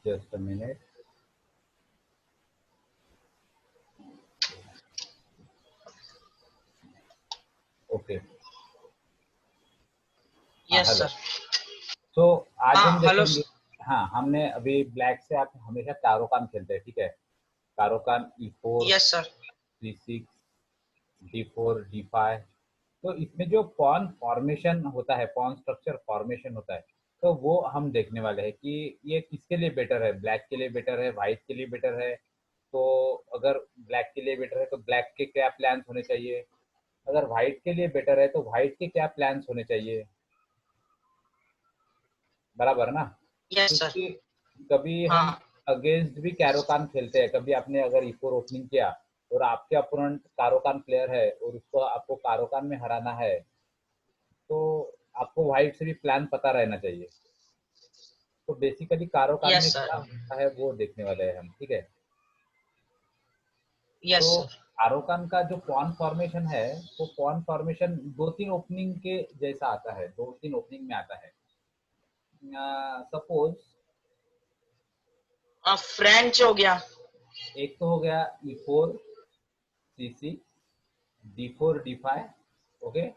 Just a minute. Okay. हाँ, yes hello. Sir. तो आज हाँ हम हेलो। देखेंगे। हाँ, हमने अभी ब्लैक से आप हमेशा कारोकान खेलते हैं, ठीक है। कारोकान E4, yes sir. C6, D4, D5। तो इसमें जो पॉन फॉर्मेशन होता है, पॉन स्ट्रक्चर फॉर्मेशन होता है, तो वो हम देखने वाले हैं कि ये किसके लिए बेटर है। ब्लैक के लिए बेटर है, वाइट के लिए बेटर है। तो अगर ब्लैक के लिए बेटर है तो ब्लैक के क्या प्लान्स होने चाहिए, अगर वाइट के लिए बेटर है तो वाइट के क्या प्लान्स होने चाहिए। बराबर ना। Yes sir. क्योंकि कभी हम हाँ। अगेंस्ट भी कैरोकान खेलते हैं। कभी आपने अगर इकोर ओपनिंग किया और आपके अपोनेंट कारोकान प्लेयर है और उसको आपको कारोकान में हराना है, तो आपको वाइट से भी प्लान पता रहना चाहिए। तो बेसिकली कारोकान में यस क्या सर। होता है वो देखने वाले हैं हम, ठीक है। यस तो सर। कारोकान का जो पॉन फॉर्मेशन है, वो पॉन फॉर्मेशन दो तीन ओपनिंग के जैसा आता है, दो तीन ओपनिंग में आता है। सपोज फ्रेंच हो गया। एक तो हो गया E4, C6, D4, D5। Okay.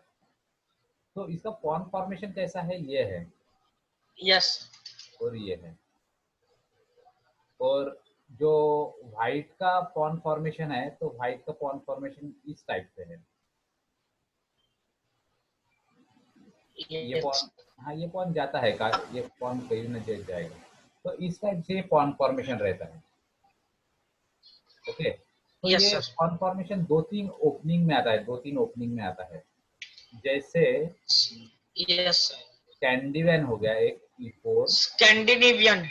तो इसका पॉन फॉर्मेशन कैसा है, ये है यस। और ये है। और जो व्हाइट का पॉन फॉर्मेशन है, तो व्हाइट का पॉन फॉर्मेशन इस टाइप से है। ये यस। पॉन, हाँ ये पॉन जाता है का, ये पॉन कहीं ना जाएगा। तो इस टाइप से पॉन फॉर्मेशन रहता है। ओके। तो यस ये सर। पॉन फॉर्मेशन दो तीन ओपनिंग में आता है, दो तीन ओपनिंग में आता है। जैसे यस सर। कैंडीवैन हो गया एक, E4। स्कैंडिनेवियन।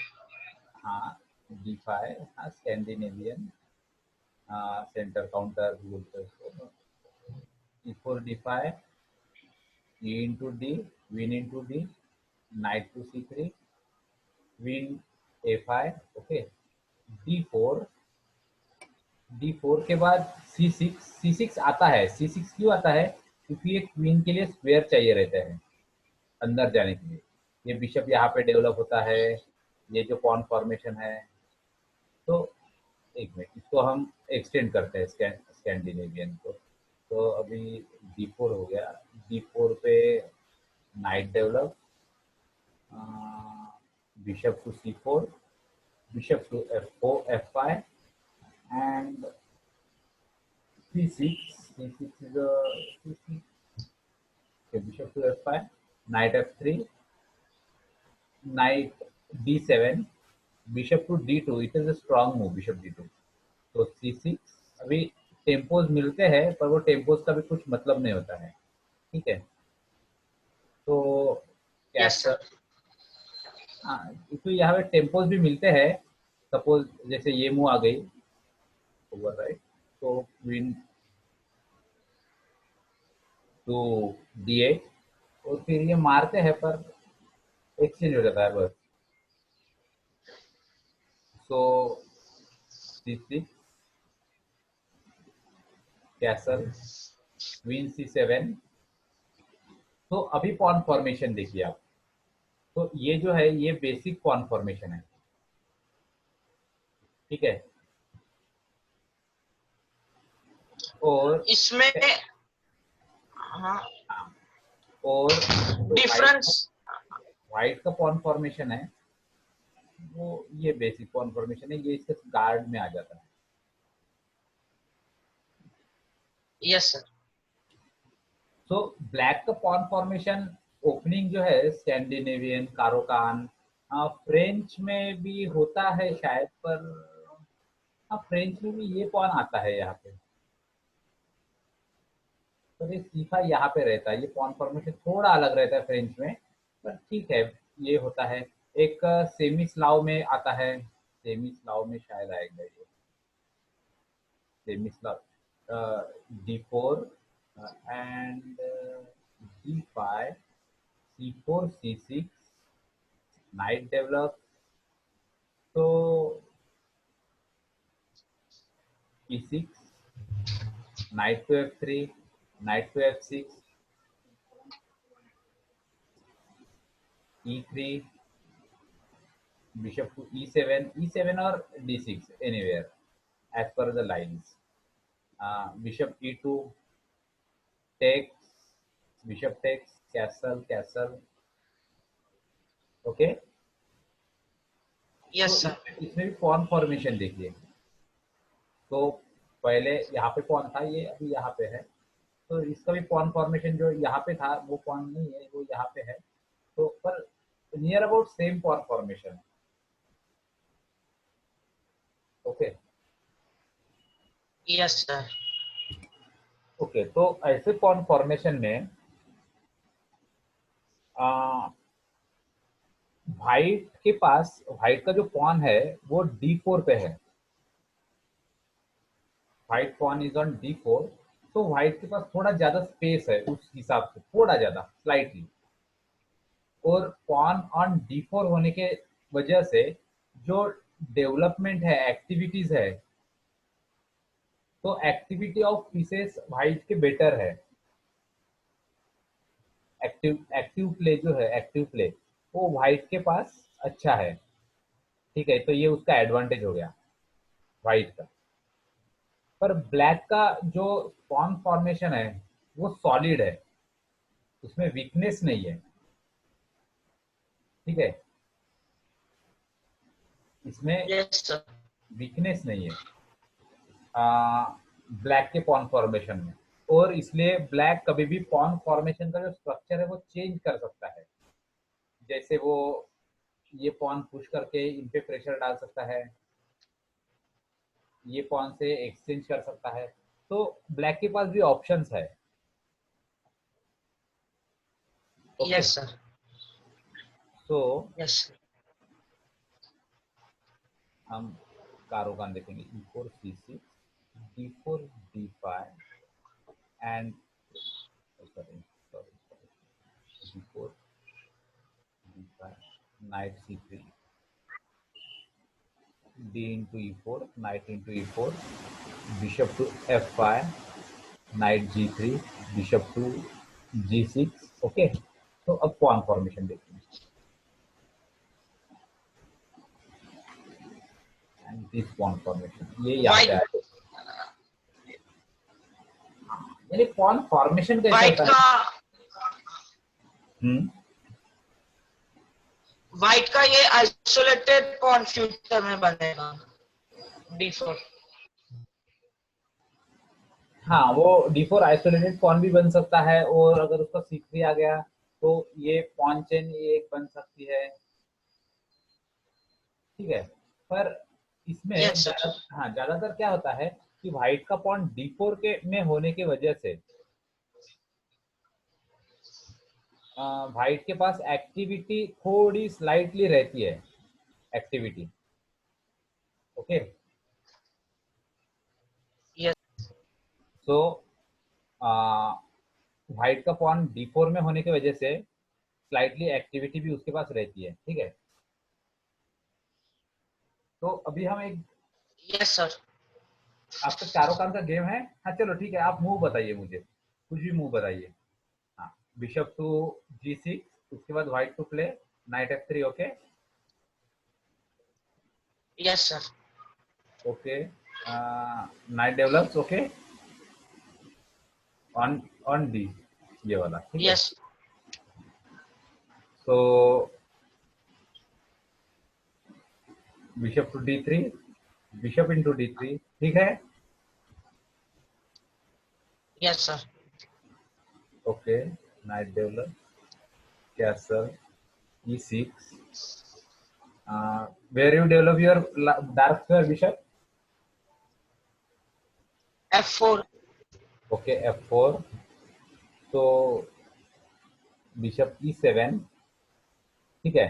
हाँ, D5। हाँ, स्कैंडिनेवियन। सेंटर काउंटर बोलते हैं उसको। E4, D5, E into D, Win into D, Knight to C3, Win A5। Okay. D4, D4 के बाद C6। C6 आता है, C6 क्यों आता है, क्योंकि ये क्वीन के लिए स्क्वायर चाहिए रहता है अंदर जाने के लिए। ये बिशप यहाँ पे डेवलप होता है, ये जो पॉन फॉर्मेशन है। तो एक मिनट, इसको हम एक्सटेंड करते हैं स्कैंडिनेवियन को। तो अभी D4 हो गया। D4 पे knight develop, bishop to C4, bishop to F4, F5 and C6। C6 is a C6, okay, bishop to F5, knight F3, knight D7, bishop to D2। it is a strong move, bishop D2। तो C6। अभी tempos मिलते हैं पर वो tempos का भी कुछ मतलब नहीं होता है, ठीक है। तो यस कैसल, सर। हाँ, तो यहाँ पे टेम्पोज भी मिलते हैं। सपोज जैसे ये मूव आ गई ओवर राइट, तो क्वीन टू D8, और फिर ये मारते हैं पर एक्सचेंज हो जाता है बस। सो C6, कैसल, क्वीन C7। तो अभी पॉन फॉर्मेशन देखिए आप। तो ये जो है ये बेसिक पॉन फॉर्मेशन है, ठीक है। और इसमें हाँ और जो डिफरेंस। व्हाइट का पॉन फॉर्मेशन है, वो ये बेसिक पॉन फॉर्मेशन है, ये इसके गार्ड में आ जाता है। Yes sir. तो ब्लैक का पॉन फॉर्मेशन ओपनिंग जो है स्कैंडिनेवियन, कारोकान, फ्रेंच में भी होता है शायद, पर हाँ फ्रेंच में भी ये पॉन आता है यहाँ पे। तो ये सीखा यहाँ पे रहता है, ये पॉन फॉर्मेशन थोड़ा अलग रहता है फ्रेंच में, पर ठीक है, ये होता है। एक सेमी स्लाव में आता है, सेमी स्लाव में शायद आएगा ये, semi Slav. D4 and D5, C4, C6, knight develop. तो E6, knight to F3, knight to F6, E3, bishop to e7 or d6 anywhere as per the lines. Bishop e2 takes, bishop takes, castle. Okay, तो Yes, sir. इसमें भी pawn formation देखिए। तो पहले यहाँ पे pawn था, ये अभी यहाँ पे है, तो इसका भी पॉन फॉर्मेशन जो यहाँ पे था वो पॉन नहीं है, वो यहाँ पे है, तो पर near about same pawn formation है। Okay Yes, sir. ओके, तो ऐसे पॉन फॉर्मेशन में व्हाइट के पास, व्हाइट का जो पॉन है वो d4 पे है, white porn is on d4, तो व्हाइट के पास थोड़ा ज्यादा स्पेस है उस हिसाब से, थोड़ा ज्यादा स्लाइटली, और पॉन ऑन d4 होने के वजह से जो डेवलपमेंट है, एक्टिविटीज है, तो एक्टिविटी ऑफ पीसेस व्हाइट के बेटर है। एक्टिव प्ले जो है, एक्टिव प्ले वो व्हाइट के पास अच्छा है। ठीक है, तो ये उसका एडवांटेज हो गया व्हाइट का। पर ब्लैक का जो पॉन फॉर्मेशन है वो सॉलिड है, उसमें वीकनेस नहीं है। ठीक है, इसमें Yes, sir. वीकनेस नहीं है ब्लैक के पॉन फॉर्मेशन में, और इसलिए ब्लैक कभी भी पॉन फॉर्मेशन का जो स्ट्रक्चर है वो चेंज कर सकता है। जैसे वो ये पॉन पुश करके इन पे प्रेशर डाल सकता है, ये पॉन से एक्सचेंज कर सकता है, तो ब्लैक के पास भी ऑप्शंस है। Okay, Yes, sir. सो Yes, sir. हम कारोकान देखेंगे, e4 c6, d4 d5 and d4 d5, knight c3, d into e4, knight into e4, bishop to f5, knight g3, bishop to g6। Okay, तो अब pawn formation देखते हैं, and this pawn formation ये यहाँ पे White, आया, यानी pawn formation कैसा white होता है। का हम्म, white का ये isolated pawn फ्यूचर में बनेगा d4. हाँ, वो d4 आइसोलेटेड पॉन भी बन सकता है, और अगर उसका c3 आ गया तो ये पॉन चेन ये एक बन सकती है। ठीक है, पर इसमें Yes, sir. हाँ, ज्यादातर क्या होता है कि व्हाइट का पॉन d4 के में होने की वजह से व्हाइट के पास एक्टिविटी थोड़ी स्लाइटली रहती है, एक्टिविटी। ओके, Yes, सो व्हाइट का पॉन d4 में होने की वजह से स्लाइटली एक्टिविटी भी उसके पास रहती है। ठीक है, तो अभी हम एक, yes, sir. आपका चारों काम का गेम है। हाँ चलो ठीक है, आप मूव बताइए मुझे, कुछ भी मूव बताइए। हाँ, बिशप टू g6, उसके बाद white to play knight f3। Okay Yes, sir. Okay, knight develops. Okay, on on D, ये वाला। ठीक है, Yes, so bishop to d3, bishop into d3। ठीक है, yes, sir. Okay, knight develop, castle e6, where you develop your dark square bishop। f4. Okay, f4, तो bishop e7। ठीक है,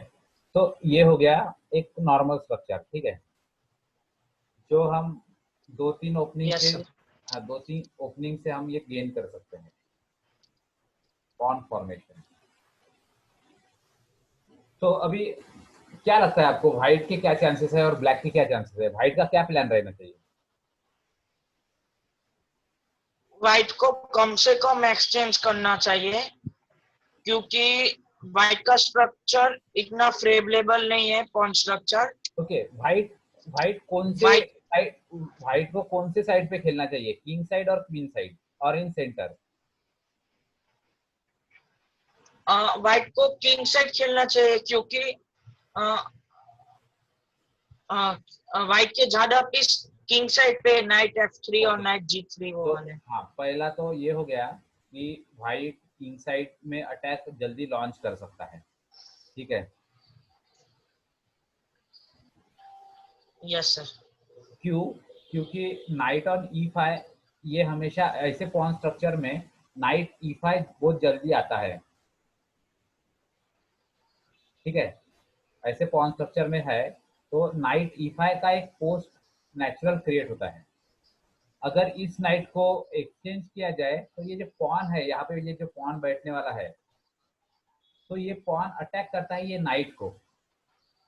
तो ये हो गया एक नॉर्मल स्ट्रक्चर। ठीक है, जो हम दो तीन ओपनिंग Yes, से, sir. हाँ, दो तीन ओपनिंग से हम ये गेन कर सकते हैं पॉन फॉर्मेशन। तो अभी क्या लगता है आपको, व्हाइट के क्या चांसेस है और ब्लैक के क्या चांसेस है, व्हाइट का क्या प्लान रहना चाहिए। व्हाइट को कम से कम एक्सचेंज करना चाहिए, क्योंकि व्हाइट का स्ट्रक्चर इतना फेवरेबल नहीं है, pawn structure. Okay, white white कौन से व्हाइट साइड, व्हाइट को कौन से साइड पे खेलना चाहिए, किंग साइड और क्वीन साइड और इन सेंटर? व्हाइट को किंग साइड खेलना चाहिए, क्योंकि व्हाइट के ज्यादा पीस किंग साइड पे, नाइट F3 और ओके, नाइट G3 वो तो वाले। हाँ, पहला तो ये हो गया कि व्हाइट किंग साइड में अटैक जल्दी लॉन्च कर सकता है, ठीक है। Yes sir. क्यों? क्योंकि नाइट ऑन E5, ये हमेशा ऐसे पॉन स्ट्रक्चर में नाइट E5 बहुत जल्दी आता है, ठीक है। ऐसे पॉन स्ट्रक्चर में है तो नाइट E5 का एक पोस्ट नेचुरल क्रिएट होता है। अगर इस नाइट को एक्सचेंज किया जाए तो ये जो पॉन है यहाँ पे, ये जो पॉन बैठने वाला है, तो ये पॉन अटैक करता है ये नाइट को,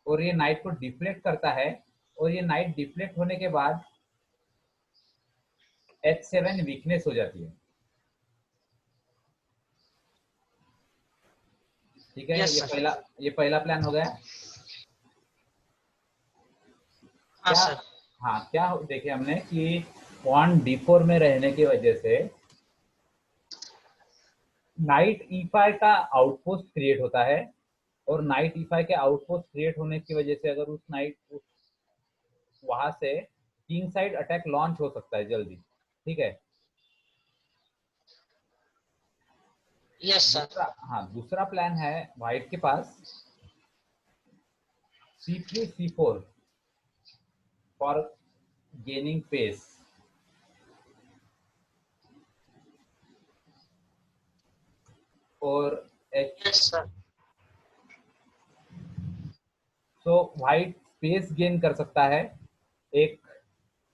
और ये नाइट को डिफ्लेक्ट करता है, और ये नाइट डिफ्लेक्ट होने के बाद H7 वीकनेस हो जाती है, ठीक है। Yes sir. ये पहला प्लान हो गया। हाँ क्या? सर। हाँ, क्या देखे हमने कि पॉन D4 में रहने की वजह से नाइट E5 का आउटपोस्ट क्रिएट होता है, और नाइट E5 के आउटपोस्ट क्रिएट होने की वजह से अगर उस वहां से किंग साइड अटैक लॉन्च हो सकता है जल्दी, ठीक है। Yes sir. दूसरा, हाँ, दूसरा प्लान है व्हाइट के पास, C3 C4 for gaining pace, और H, यस सर। तो व्हाइट स्पेस गेन कर सकता है एक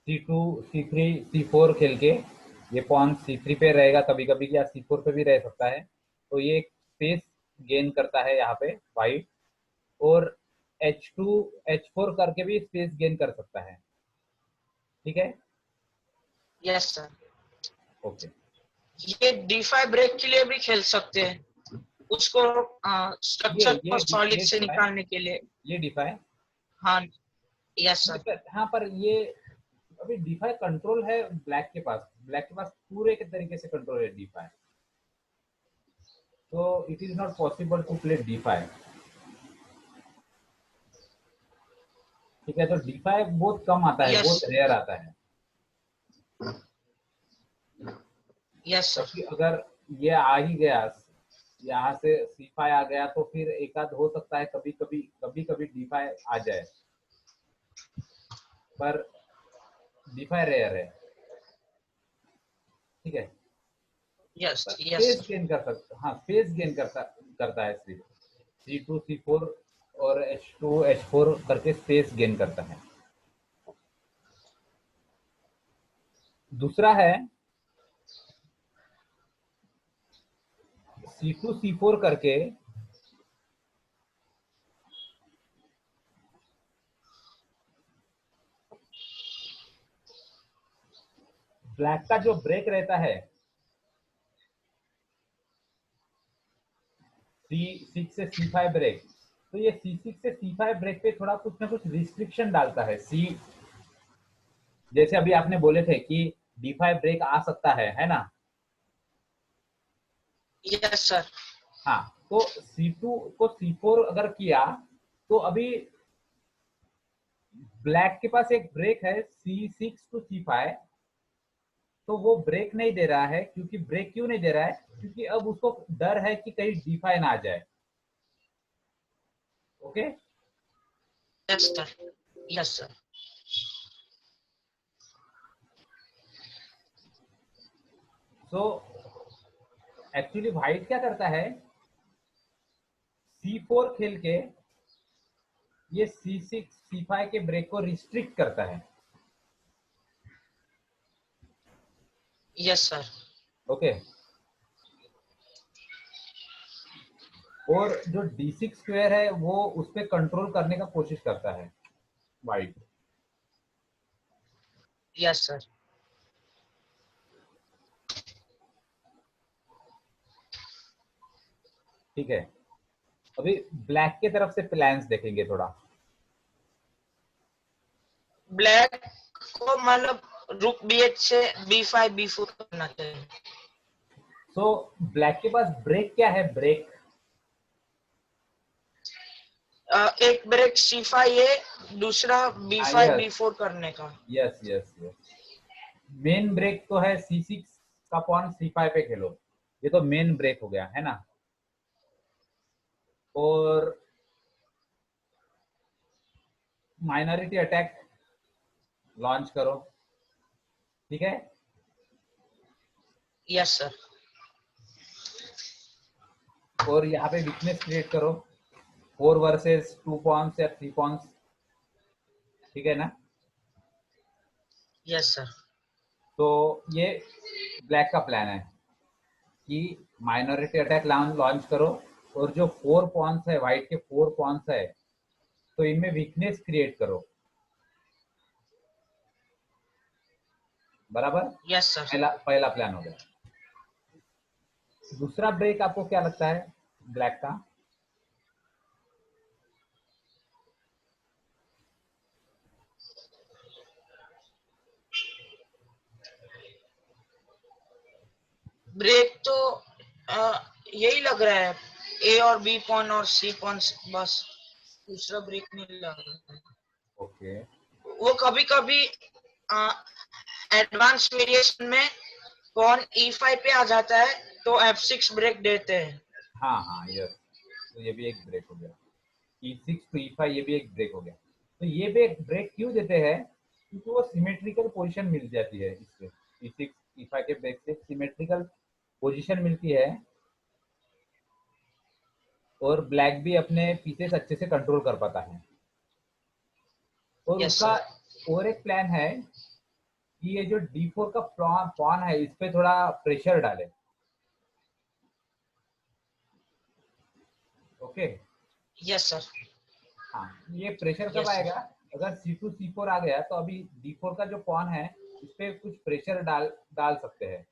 C2 C3 C4 खेल के। ये पॉन C3 पे रहेगा कभी कभी, या C4 पे भी रह सकता है, तो ये एक स्पेस गेन करता है यहाँ पे व्हाइट, और H2 H4 करके भी स्पेस गेन कर सकता है, ठीक है। Yes sir. ओके, ये D5 ब्रेक के लिए भी खेल सकते हैं, उसको स्ट्रक्चर को सॉलिड ये से डिफाई, निकालने के लिए। ये डिफाई, हाँ। Yes sir. हाँ, पर ये अभी डिफाई कंट्रोल है ब्लैक के पास, ब्लैक के पास पूरे के तरीके से कंट्रोल है डिफाई, तो it is not possible to play d five, ठीक है। तो डिफाई बहुत कम आता है, यस। बहुत रेयर आता है। Yes sir. क्योंकि अगर ये आ ही गया, यहाँ से C5 आ गया, तो फिर एक आध हो सकता है कभी कभी D5 आ जाए, पर D5 रेयर है, ठीक है। Yes. Yes space sir. Gain कर सकता, हाँ, स्पेस गेन करता है सिर्फ C2 C4 और H2 H4 करके स्पेस गेन करता है। दूसरा है C2 C4 करके, ब्लैक का जो ब्रेक रहता है C6 से C5 ब्रेक, तो ये C6 से C5 ब्रेक पे थोड़ा कुछ ना कुछ रिस्ट्रिक्शन डालता है सी, जैसे अभी आपने बोले थे कि D5 ब्रेक आ सकता है ना। Yes sir. हाँ, तो C2 को C4 अगर किया, तो अभी ब्लैक के पास एक ब्रेक है C6 टू C5, तो वो ब्रेक नहीं दे रहा है। क्योंकि ब्रेक क्यों नहीं दे रहा है? क्योंकि अब उसको डर है कि कहीं D5 ना आ जाए, okay. Yes sir. Yes sir. So actually white क्या करता है, C4 खेल के ये C6 C5 के ब्रेक को रिस्ट्रिक्ट करता है, यस सर। ओके। और जो D6 स्क्वायर है वो उस पर कंट्रोल करने का कोशिश करता है व्हाइट, यस सर। ठीक है। अभी ब्लैक के तरफ से प्लान्स देखेंगे थोड़ा। ब्लैक को मतलब रुक B8 से B5 B4 करना चाहिए। सो ब्लैक के पास ब्रेक क्या है, ब्रेक? एक ब्रेक C5 है, दूसरा B5 यस B4 करने का। Yes yes yes. Main break तो है C6 का पॉन C5 पे खेलो, ये तो मेन ब्रेक हो गया है ना। और माइनॉरिटी अटैक लॉन्च करो, ठीक है। Yes sir. और यहाँ पे वीकनेस क्रिएट करो, 4 वर्सेस 2 पॉन्स या 3 पॉन्स, ठीक है ना। Yes sir. तो ये ब्लैक का प्लान है कि माइनॉरिटी अटैक लॉन्च करो, और जो 4 पॉन्स है, व्हाइट के 4 पॉन्स है, तो इनमें वीकनेस क्रिएट करो, बराबर। Yes sir. पहला पहला प्लान हो गया। दूसरा ब्रेक आपको क्या लगता है ब्लैक का? ब्रेक तो यही लग रहा है, ए और बी पॉन और सी पॉन, बस दूसरा ब्रेक नहीं लग रहा है। ओके। वो कभी कभी एडवांस वेरिएशन में पॉन E5 पे आ जाता है तो F6 ब्रेक देते हैं। हाँ हाँ यस, तो ये भी एक ब्रेक हो गया। E6 टू E5 ये भी एक ब्रेक हो गया। तो ये भी एक ब्रेक क्यों देते हैं? क्योंकि वो सिमेट्रिकल पोजीशन मिल जाती है इससे। E6 E5 के ब्रेक से सिमेट्रिकल पोजीशन मिलती है, और ब्लैक भी अपने पीसेस अच्छे से कंट्रोल कर पाता है। और यस उसका सर। और एक प्लान है कि ये जो D4 का पॉन है, इस पे थोड़ा प्रेशर डाले। ओके। Yes sir. हाँ, ये प्रेशर कब यस आएगा? सर। अगर C2 C4 आ गया तो अभी D4 का जो पॉन है, इस पे कुछ प्रेशर डाल डाल सकते हैं,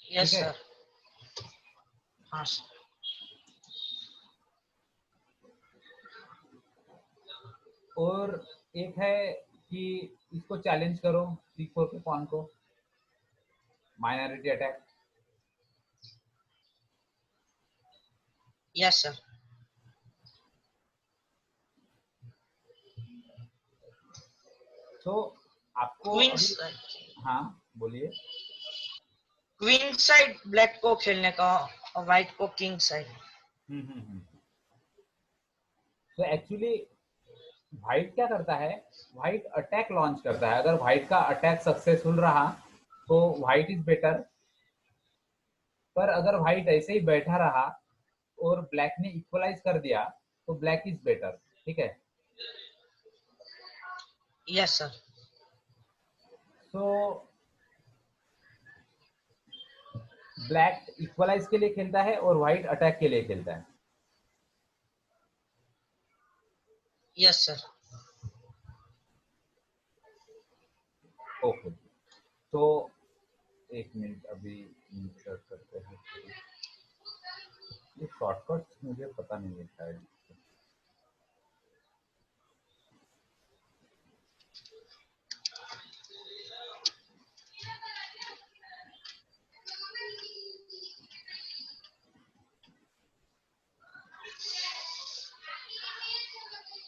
ठीक यस है। सर। हाँ सर। और एक है कि इसको चैलेंज करो, C4 के पॉन को, माइनॉरिटी अटैक। Yes sir. तो आपको क्वीन अभी, हाँ बोलिए। क्वीन साइड ब्लैक को खेलने का और व्हाइट को किंग साइड। हम्म। तो एक्चुअली व्हाइट क्या करता है, व्हाइट अटैक लॉन्च करता है। अगर व्हाइट का अटैक सक्सेसफुल रहा तो व्हाइट इज बेटर, पर अगर व्हाइट ऐसे ही बैठा रहा और ब्लैक ने इक्वलाइज कर दिया तो ब्लैक इज बेटर, ठीक है। Yes sir. So black equalise के लिए खेलता है और व्हाइट अटैक के लिए खेलता है। Yes sir. ओके। तो एक मिनट, अभी इंसर्ट करते हैं। ये शॉर्टकट मुझे पता नहीं है शायद।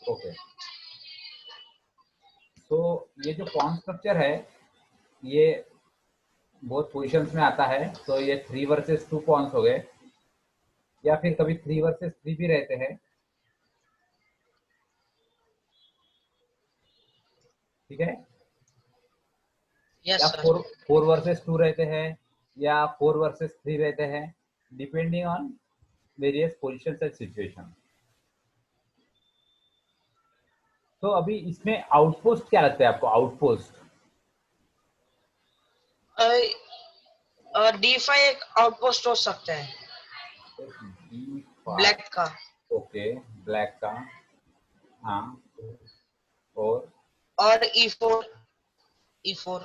ओके। तो ये जो पॉन स्ट्रक्चर है, ये बहुत पोजिशंस में आता है। तो ये 3 वर्सेस 2 पॉन्स हो गए, या फिर कभी 3 वर्सेस 3 भी रहते हैं, ठीक है। या यस सर। 4 वर्सेस 2 रहते हैं, या 4 वर्सेस 3 रहते हैं, depending on various position and situation. तो अभी इसमें आउटपोस्ट क्या लगता है आपको, आउटपोस्ट? D5 एक आउटपोस्ट हो सकता है D5, ब्लैक का। ओके, ब्लैक का, हाँ। और और E4, E4।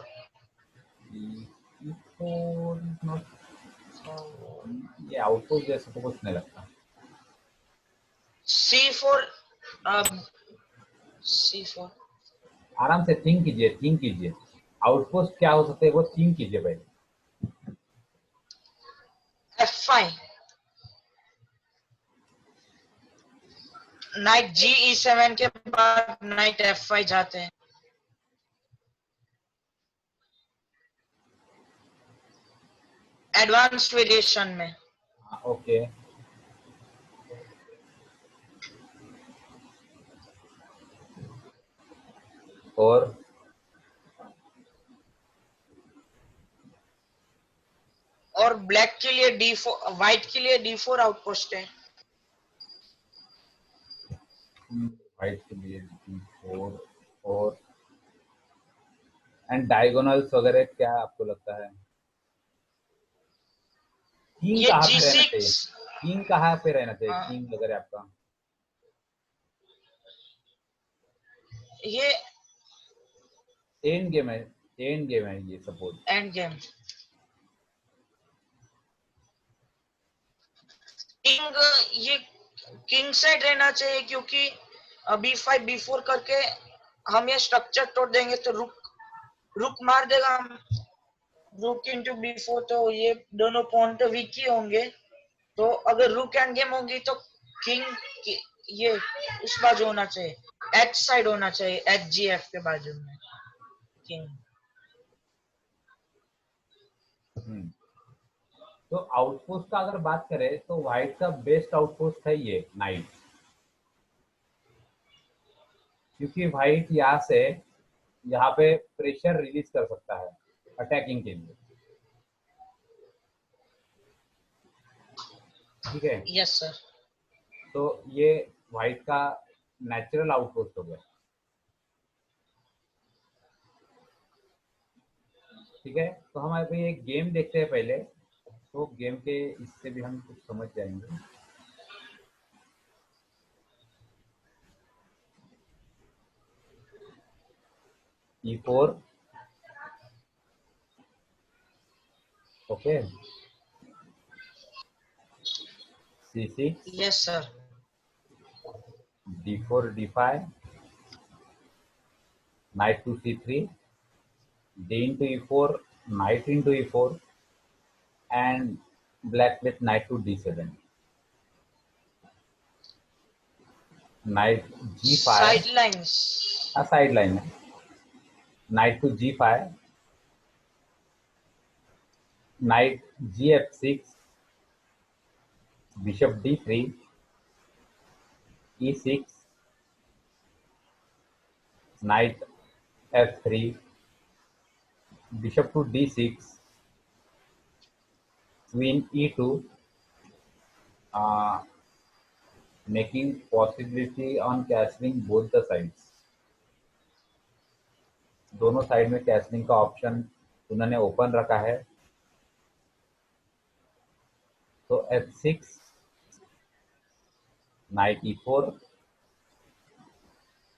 E4 नॉट, ये आउटपोस्ट जैसे तो कुछ नहीं लगता। C4, C4, आराम से थिंक कीजिए। आउटपोस्ट क्या हो सकता है वो थिंक कीजिए पहले। F5, नाइट G E7 के बाद नाइट F5 जाते हैं। एडवांस्ड वेरिएशन में। ओके, और ब्लैक के लिए D4, व्हाइट के लिए D4 आउटपोस्ट है। वाइट के लिए D4 और एंड डायगोनल्स वगैरह क्या आपको लगता है? किंग ये कहाँ पे रहना चाहिए? G6, किंग कहाँ पे रहना चाहिए, किंग अगर आपका? ये एंड गेम है, एंड गेम है ये सपोज। End game. किंग, ये किंग साइड रहना चाहिए, क्योंकि B5 B4 करके हम ये स्ट्रक्चर तोड़ देंगे तो रुक रुक मार देगा। हम रुक इंटू B4 तो ये दोनों पॉइंट तो वीक ही होंगे। तो अगर रुक एंड गेम होगी तो किंग ये उस बाजू होना चाहिए, एच साइड होना चाहिए, HGF के बाजू में किंग। हम्म, तो आउटपोस्ट का अगर बात करें तो व्हाइट का बेस्ट आउटपोस्ट है ये नाइट, क्योंकि व्हाइट यहाँ से यहाँ पे प्रेशर रिलीज कर सकता है अटैकिंग के लिए। ठीक है, यस सर। तो ये व्हाइट का नेचुरल आउटपोस्ट हो गया। ठीक है, तो हम अभी एक गेम देखते हैं पहले, तो गेम के इससे भी हम कुछ समझ जाएंगे। E4, okay, C6, yes sir. D4 D5, knight to C3, D into E4, knight into E4, and black with knight to D7, knight G5, side lines. Side line है, knight to G5, knight Gf6, bishop D3, E6, knight F3, bishop to D6, queen E2, uh, making possibility on castling both the sides। दोनों side में castling का option उन्होंने open रखा है। तो F6, knight E4,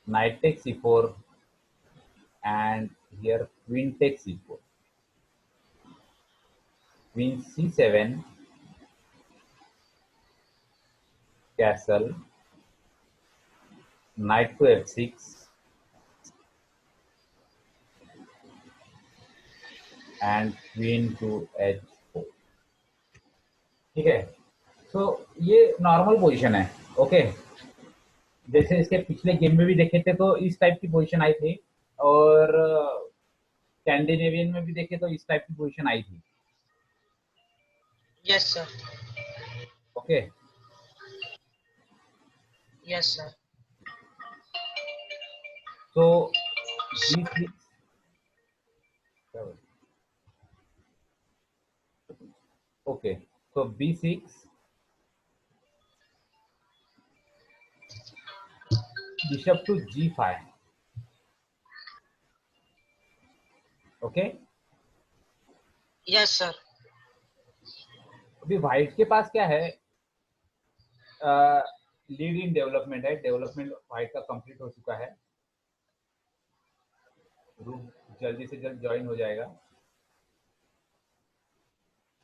knight takes E4, and here queen takes E4, queen C7, castle, knight to F6, and queen to H4। ठीक है, तो ये नॉर्मल पोजीशन है। ओके, जैसे इसके पिछले गेम में भी देखे थे तो इस टाइप की पोजीशन आई थी, और स्कैंडिनेवियन में भी देखे तो इस टाइप की पोजीशन आई थी। Yes sir. Okay, yes sir. तो B6, ओके, तो B6, bishop to G5। Okay, yes sir. अभी व्हाइट के पास क्या है, लीड इन डेवलपमेंट है, डेवलपमेंट व्हाइट का कंप्लीट हो चुका है, रूक जल्दी से जल्द ज्वाइन हो जाएगा।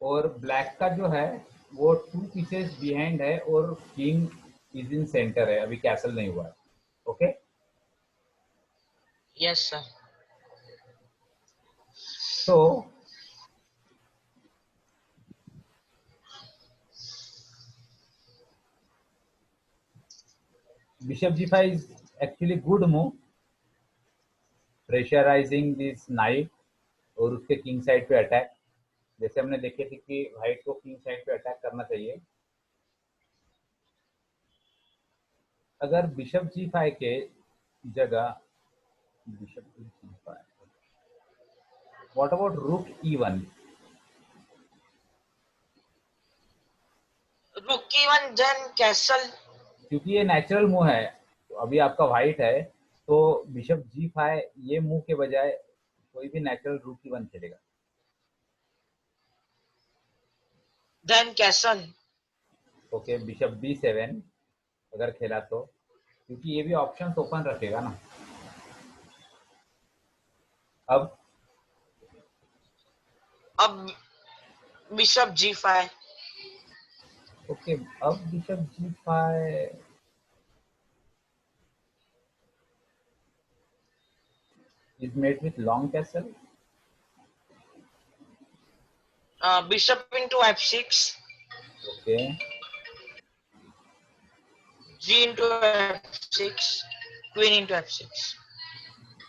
और ब्लैक का जो है वो 2 पीसेस बिहाइंड है और किंग इज इन सेंटर है, अभी कैसल नहीं हुआ है। Okay, yes sir. तो bishop g5 is actually good move, pressurising this knight और उसके किंग साइड पे अटैक। जैसे हमने देखे थे कि व्हाइट को किंग साइड पे अटैक करना चाहिए। अगर बिशप g5 के जगह बिशप g5, व्हाट अबाउट रूक e1? रुक E1 देन कैसल। क्योंकि ये नेचुरल मूव है, तो अभी आपका व्हाइट है, तो बिशप g5 ये मूव के बजाय कोई भी नेचुरल रूक e1 खेलेगा। Then castle. Okay, bishop b7 अगर खेला तो, क्योंकि ये भी ऑप्शंस ओपन रखेगा ना। अब अब बिशप G5। ओके, अब bishop g5 is made with long castle. Bishop into F6, okay, G into F6, Queen into F6।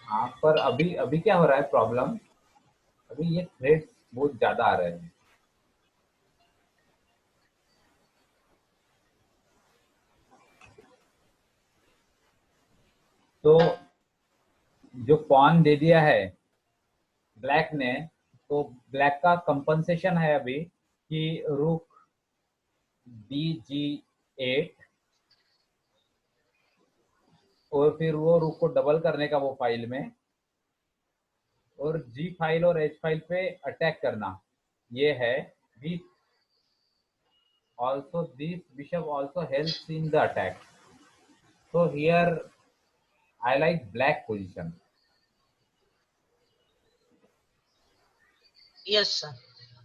हाँ, पर अभी अभी क्या हो रहा है प्रॉब्लम, अभी ये थ्रेड्स बहुत ज्यादा आ रहे हैं। तो जो पॉन दे दिया है ब्लैक ने, तो ब्लैक का कंपनसेशन है अभी कि रुक DG8, और फिर वो रुक को डबल करने का वो फाइल में, और G फाइल और H फाइल पे अटैक करना, ये है with also this bishop also helps in the attack. So here I like black position. Yes sir.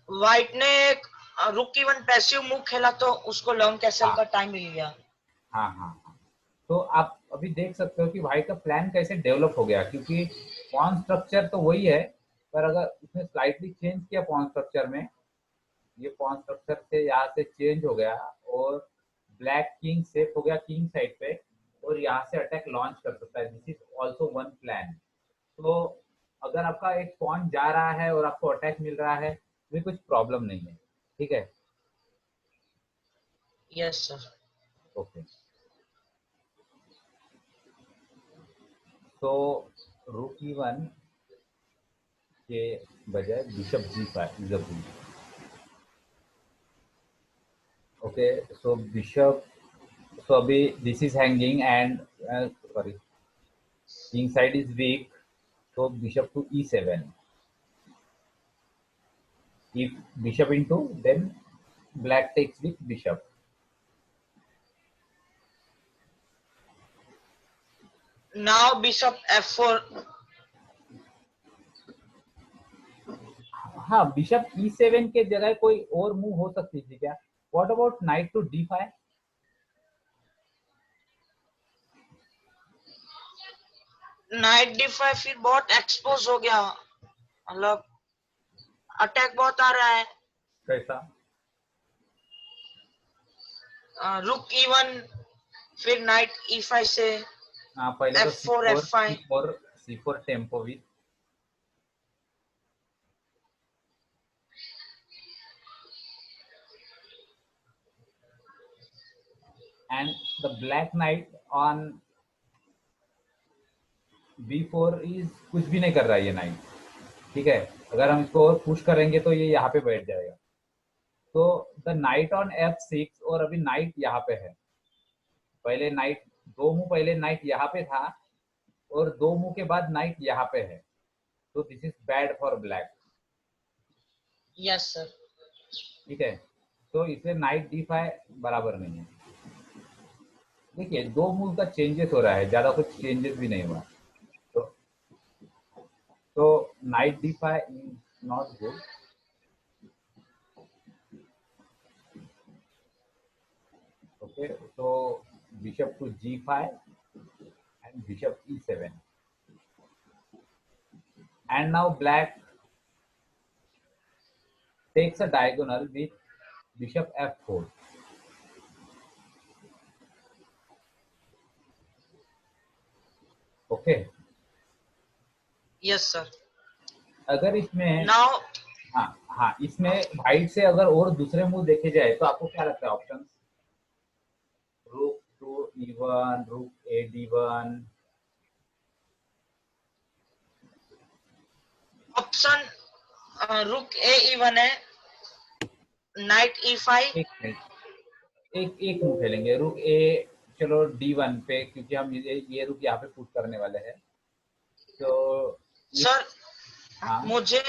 White ने एक रुक E1 पैसिव मूव खेला तो उसको लॉन्ग कैसल हाँ का टाइम मिल गया। हाँ हाँ हाँ, तो आप अभी देख सकते हो कि भाई का प्लान कैसे डेवलप हो गया, क्योंकि पॉन स्ट्रक्चर तो वही है, पर अगर उसने स्लाइटली चेंज किया पॉन स्ट्रक्चर में, ये पॉन स्ट्रक्चर से यहाँ से चेंज हो गया, और ब्लैक किंग सेफ हो गया किंग साइड पे, और यहाँ से अटैक लॉन्च कर सकता है। This is also one plan. तो अगर आपका एक पॉन जा रहा है और आपको अटैक मिल रहा है, तो कुछ प्रॉब्लम नहीं है, ठीक है। Yes sir. ओके, तो रूक E1 के बजाय bishop g5 is a good. Okay, so bishop, so अभी this is hanging and sorry, king side is weak, so bishop to e7. If bishop into, then black takes with bishop. Now bishop F4। हाँ, bishop e7 के जगह कोई और move हो सकती थी क्या? What about knight to d5? Knight D5 फिर बहुत एक्सपोज हो गया, मतलब अटैक बहुत आ रहा है। कैसा? रुक E1 फिर नाइट E5 से हाँ, पहले तो F4 c4 F5। c4 c4 tempo with, and the black knight on b4 is कुछ भी नहीं कर रहा है ये नाइट, ठीक है। अगर हम इसको और पुश करेंगे तो ये यहाँ पे बैठ जाएगा। तो द नाइट ऑन f6, और अभी नाइट यहाँ पे है, पहले नाइट दो मुंह, पहले नाइट यहाँ पे था, और दो मुंह के बाद नाइट यहाँ पे है, तो this is bad for black, yes sir. ठीक है। तो इसलिए नाइट d5 बराबर नहीं है। देखिए, दो मूव का चेंजेस हो रहा है, ज्यादा कुछ चेंजेस भी नहीं हुआ, तो तो night d5 is not good. Okay, so bishop to g5 and bishop e7. And now black takes a diagonal with bishop f4. Okay, Yes, sir. अगर इसमें Now, हाँ हाँ इसमें वाइट से अगर और दूसरे मूव देखे जाए तो आपको क्या लगता है ऑप्शन? रूक टू e1, रूक a d1. ऑप्शन रुक ए E1 है, नाइट E5. एक मिनट, एक मूव खेलेंगे रुक ए, चलो d1 पे, क्योंकि हम ये रुक यहाँ पे पुट करने वाले हैं। तो इस सर हाँ मुझे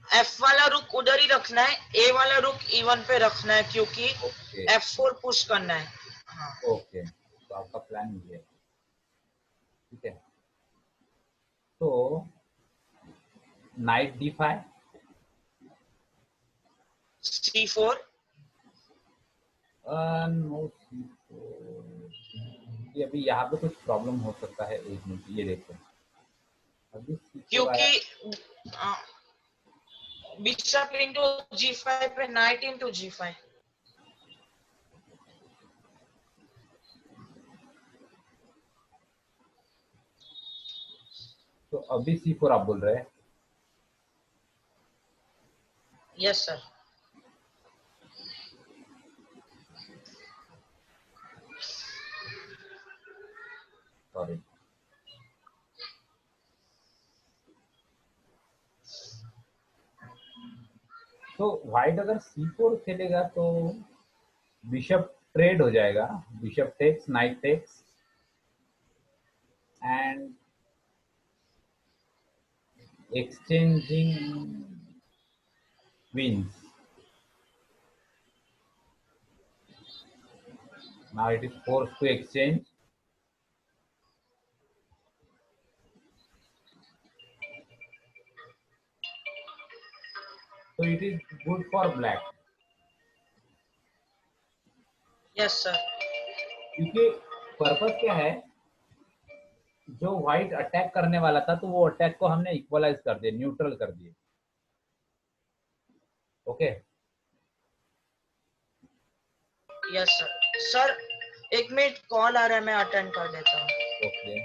F वाला रुक उधर ही रखना है, ए वाला रुक E1 पे रखना है क्योंकि ओके F4 पुश करना है। हाँ। ओके, तो आपका प्लान ये है, ठीक है। तो night d5, C4. No c4, ये अभी यहाँ पे कुछ प्रॉब्लम हो सकता है। एक मिनट, ये देखो अभी c4 आया। क्योंकि बिशप इंटू G5 पे नाइट इंटू G5। तो अभी c4 आप बोल रहे हैं? Yes sir. सॉरी, तो व्हाइट अगर c4 खेलेगा तो बिशप ट्रेड हो जाएगा, bishop takes, knight takes and exchanging wins. Now it is forced to exchange. So it is good for black. Yes sir. क्योंकि पर्पस क्या है, जो व्हाइट अटैक करने वाला था तो वो अटैक को हमने इक्वलाइज कर दिया, न्यूट्रल कर दिए। Okay yes sir. सर एक मिनट कॉल आ रहा है, मैं अटेंड कर देता हूँ। ओके